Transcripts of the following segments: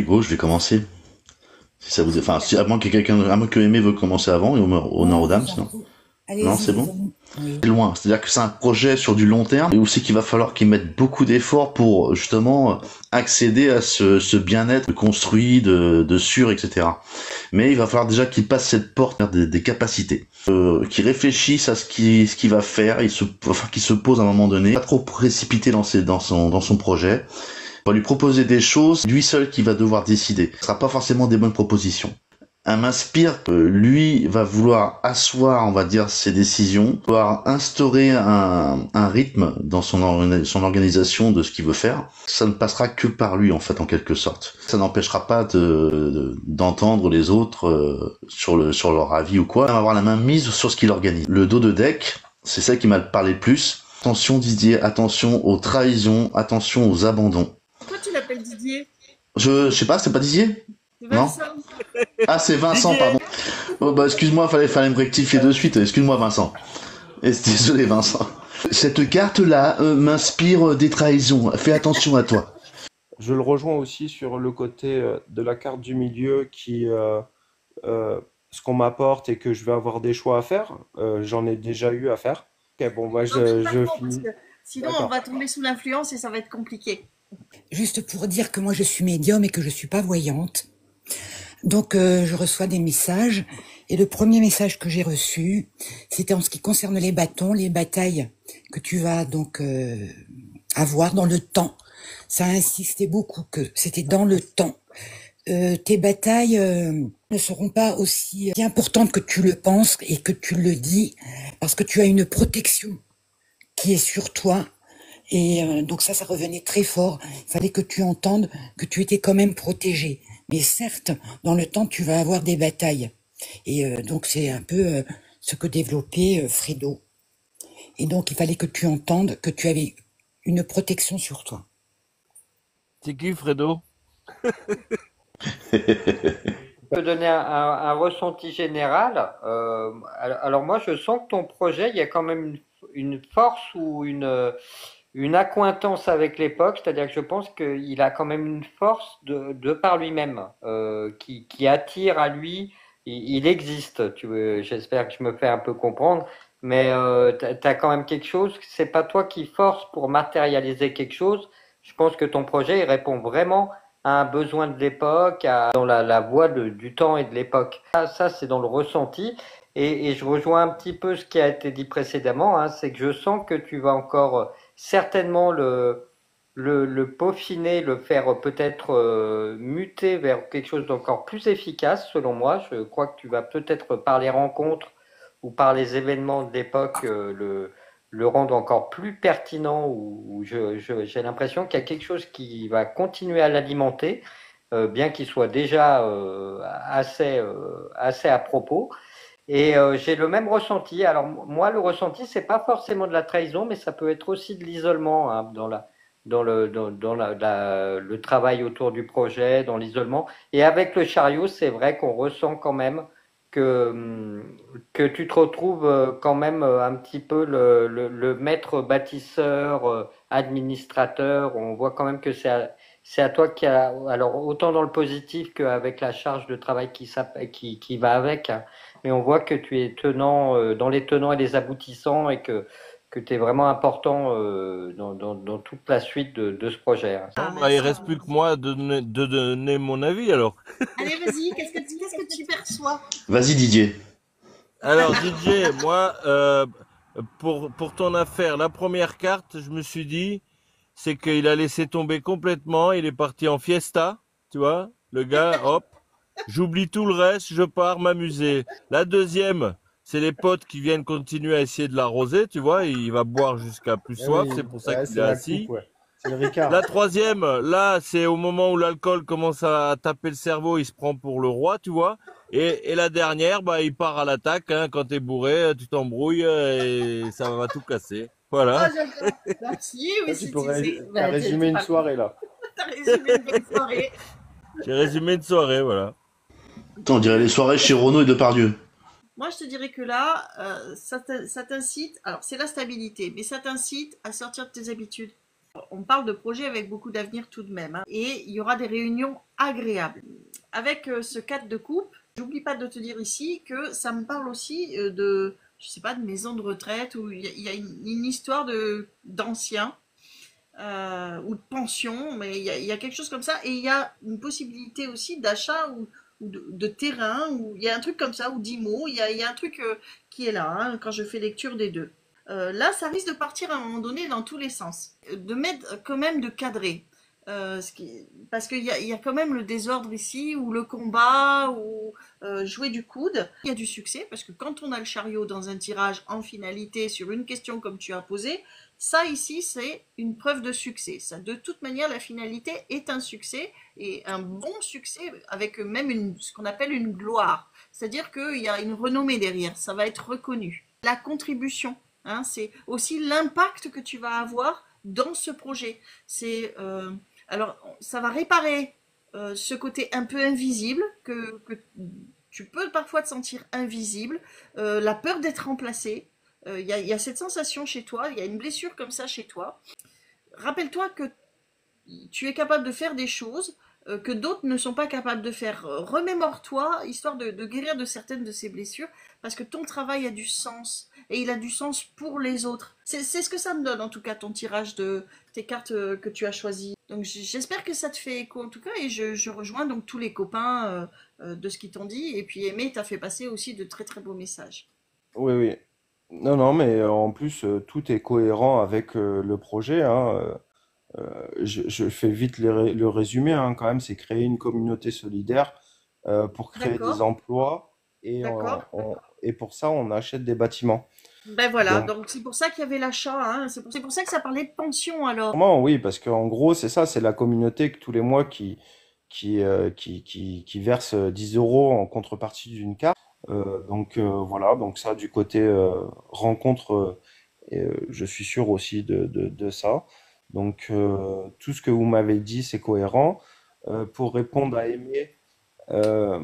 allez, go, je vais commencer. Si ça vous, enfin, si, à moins à moins que Aimé veut commencer avant et honneur Non, aux je dames, vous en sinon. prie. Non, Allez-y, c'est je bon? vous en prie. Oui. C'est loin. C'est-à-dire que c'est un projet sur du long terme et aussi qu'il va falloir qu'ils mettent beaucoup d'efforts pour justement accéder à ce bien-être construit, de sûr, etc. Mais il va falloir déjà qu'ils passent cette porte des capacités, qu'ils réfléchissent à ce qu'il va faire, enfin qu'il se pose à un moment donné, pas trop précipité dans son projet. On va lui proposer des choses, lui seul qui va devoir décider. Ce sera pas forcément des bonnes propositions. Elle m'inspire que lui va vouloir asseoir, on va dire, ses décisions, vouloir instaurer un rythme dans son organisation de ce qu'il veut faire. Ça ne passera que par lui, en fait, en quelque sorte. Ça n'empêchera pas d'entendre les autres sur leur avis ou quoi. On va avoir la main mise sur ce qu'il organise. Le dos de deck, c'est ça qui m'a parlé le plus. Attention Didier, attention aux trahisons, attention aux abandons. Pourquoi tu l'appelles Didier? Je sais pas, c'est pas Didier? C'est Non? Vincent. Ah, c'est Vincent, Didier. pardon. Oh, bah, excuse-moi, fallait me rectifier de suite. Excuse-moi, Vincent. Désolé, Vincent. Cette carte-là m'inspire des trahisons. Fais attention à toi. Je le rejoins aussi sur le côté de la carte du milieu ce qu'on m'apporte et que je vais avoir des choix à faire. J'en ai déjà eu à faire. Ok, bon, moi Non, mais je pas trop, parce finis. que sinon on D'accord. va tomber sous l'influence et ça va être compliqué. Juste pour dire que moi je suis médium et que je suis pas voyante. Donc je reçois des messages et le premier message que j'ai reçu, c'était en ce qui concerne les bâtons, les batailles que tu vas donc avoir dans le temps. Ça a insisté beaucoup que c'était dans le temps. Tes batailles ne seront pas aussi importantes que tu le penses et que tu le dis, parce que tu as une protection qui est sur toi. Et donc ça revenait très fort. Il fallait que tu entendes que tu étais quand même protégé. Mais certes, dans le temps, tu vas avoir des batailles. Et donc c'est un peu ce que développait Fredo. Et donc il fallait que tu entendes que tu avais une protection sur toi. C'est qui, Fredo? Je peux donner un ressenti général. Alors moi, je sens que ton projet, il y a quand même une force ou une accointance avec l'époque, c'est-à-dire que je pense qu'il a quand même une force de par lui-même, qui attire à lui. Il existe. J'espère que je me fais un peu comprendre, mais t'as quand même quelque chose. C'est pas toi qui force pour matérialiser quelque chose. Je pense que ton projet, il répond vraiment à un besoin de l'époque, dans la voie du temps et de l'époque. Ça c'est dans le ressenti. Et je rejoins un petit peu ce qui a été dit précédemment, hein, c'est que je sens que tu vas encore certainement le peaufiner, le faire peut-être muter vers quelque chose d'encore plus efficace, selon moi. Je crois que tu vas peut-être par les rencontres ou par les événements de l'époque le rendre encore plus pertinent, ou j'ai l'impression qu'il y a quelque chose qui va continuer à l'alimenter, bien qu'il soit déjà assez à propos. Et j'ai le même ressenti. Alors moi, le ressenti, c'est pas forcément de la trahison, mais ça peut être aussi de l'isolement, hein, le travail autour du projet, dans l'isolement. Et avec le chariot, c'est vrai qu'on ressent quand même que tu te retrouves quand même un petit peu le maître bâtisseur, administrateur. On voit quand même que c'est à toi qui a, alors autant dans le positif qu'avec la charge de travail qui va avec, hein. Mais on voit que tu es tenant dans les tenants et les aboutissants, et que tu es vraiment important dans toute la suite de ce projet, hein. Ah, Bah, il merci. reste plus que moi de donner mon avis, alors. Allez, vas-y, qu'est-ce que tu perçois? Vas-y Didier. Alors, DJ, moi, pour ton affaire, la première carte, je me suis dit, c'est qu'il a laissé tomber complètement, il est parti en fiesta, tu vois, le gars, hop, j'oublie tout le reste, je pars m'amuser. La deuxième, c'est les potes qui viennent continuer à essayer de l'arroser, tu vois, il va boire jusqu'à plus Eh soif, oui, c'est pour ça ouais, qu'il c'est est la assis. coupe, ouais. C'est le Ricard. La troisième, là, c'est au moment où l'alcool commence à taper le cerveau, il se prend pour le roi, tu vois. Et la dernière, bah, il part à l'attaque, hein, quand t'es bourré, tu t'embrouilles et ça va tout casser. Oh, Voilà. j'adore. Merci, Là, oui, tu peux t'as bah, résumé une soirée, là. t'as résumé une belle soirée. J'ai résumé une soirée, voilà. Attends, on dirait les soirées chez Renaud et Depardieu. Moi, je te dirais que là, ça t'incite, alors c'est la stabilité, mais ça t'incite à sortir de tes habitudes. On parle de projets avec beaucoup d'avenir tout de même, hein. Et il y aura des réunions agréables. Avec ce cadre de coupe, j'oublie pas de te dire ici que ça me parle aussi je sais pas, de maison de retraite où il y a une histoire d'anciens ou de pension, mais il y a quelque chose comme ça. Et il y a une possibilité aussi d'achat ou de terrain, ou il y a un truc comme ça, ou d'IMO, il y a un truc qui est là, hein, quand je fais lecture des deux. Là, ça risque de partir à un moment donné dans tous les sens. De mettre quand même de cadrer. Parce qu'il y a quand même le désordre ici, ou le combat, ou jouer du coude. Il y a du succès, parce que quand on a le chariot dans un tirage en finalité sur une question comme tu as posé, ça ici c'est une preuve de succès. Ça, de toute manière, la finalité est un succès, et un bon succès avec même ce qu'on appelle une gloire. C'est-à-dire qu'il y a une renommée derrière, ça va être reconnu. La contribution, hein, c'est aussi l'impact que tu vas avoir dans ce projet. Alors, ça va réparer ce côté un peu invisible que tu peux parfois te sentir invisible, la peur d'être remplacé. Il y a cette sensation chez toi, il y a une blessure comme ça chez toi. Rappelle-toi que tu es capable de faire des choses que d'autres ne sont pas capables de faire. Remémore-toi, histoire de guérir de certaines de ces blessures, parce que ton travail a du sens, et il a du sens pour les autres. C'est ce que ça me donne, en tout cas, ton tirage de tes cartes que tu as choisies. Donc j'espère que ça te fait écho, en tout cas, et je rejoins donc tous les copains de ce qu'ils t'ont dit, et puis Aimé t'a fait passer aussi de très très beaux messages. Oui, oui. Non, non, mais en plus, tout est cohérent avec le projet, hein. Je fais vite le résumé, hein, quand même, c'est créer une communauté solidaire pour créer des D'accord, emplois et, d'accord. et pour ça, on achète des bâtiments. Ben voilà, Donc, donc c'est pour ça qu'il y avait l'achat, hein. C'est pour ça que ça parlait de pension alors. vraiment, oui, parce qu'en gros, c'est ça, c'est la communauté que tous les mois qui verse 10 euros en contrepartie d'une carte. Donc voilà, donc ça, du côté rencontre, je suis sûr aussi de ça. Donc tout ce que vous m'avez dit, c'est cohérent. Pour répondre à Aimé, euh,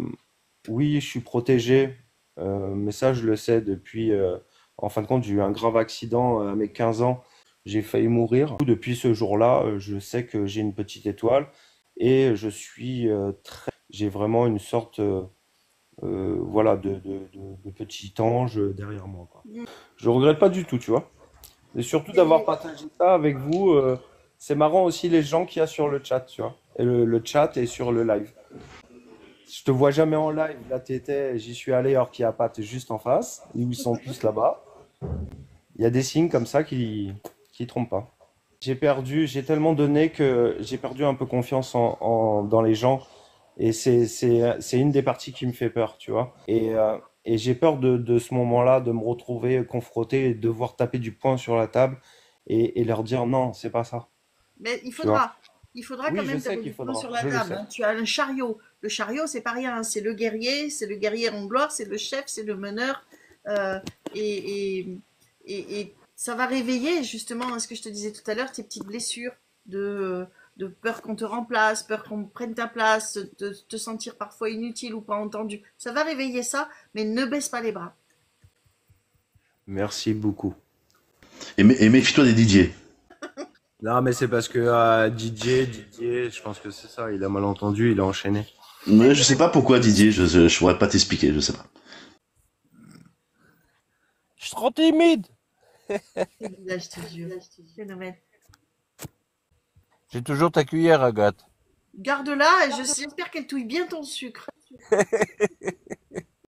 oui, je suis protégé, mais ça, je le sais depuis. En fin de compte, j'ai eu un grave accident à mes 15 ans. J'ai failli mourir. Depuis ce jour-là, je sais que j'ai une petite étoile et je suis j'ai vraiment une sorte, voilà, de petit ange derrière moi, quoi. Je regrette pas du tout, tu vois. Et surtout d'avoir Et partagé ça avec vous. C'est marrant aussi les gens qu'il y a sur le chat, tu vois. Et le chat est sur le live. Je te vois jamais en live. Là, j'y suis allé alors qu'il n'y a pas, t'es juste en face. Ils sont tous là-bas. Il y a des signes comme ça qui trompent pas. J'ai tellement donné que j'ai perdu un peu confiance dans les gens. Et c'est une des parties qui me fait peur, tu vois. Et j'ai peur de ce moment-là, de me retrouver confronté et devoir taper du poing sur la table et leur dire non, c'est pas ça, Mais tu vois. il faudra quand Oui, je même sais taper qu'il du poing faudra, sur la je le table, sais. hein. Tu as un chariot. Le chariot, c'est pas rien, hein. C'est le guerrier en gloire, c'est le chef, c'est le meneur. euh, et, et, et ça va réveiller justement, hein, ce que je te disais tout à l'heure, tes petites blessures de peur qu'on te remplace, peur qu'on prenne ta place, de te sentir parfois inutile ou pas entendu. Ça va réveiller ça, mais ne baisse pas les bras. Merci beaucoup. Et méfie-toi des DJ. Non, mais c'est parce que Didier, je pense que c'est ça, il a mal entendu, il a enchaîné. Mais je sais pas pourquoi Didier, je pourrais pas t'expliquer, je sais pas. Je suis trop timide. Là, je te jure. Phénomène. J'ai toujours ta cuillère, Agathe. Garde-la et j'espère qu'elle touille bien ton sucre.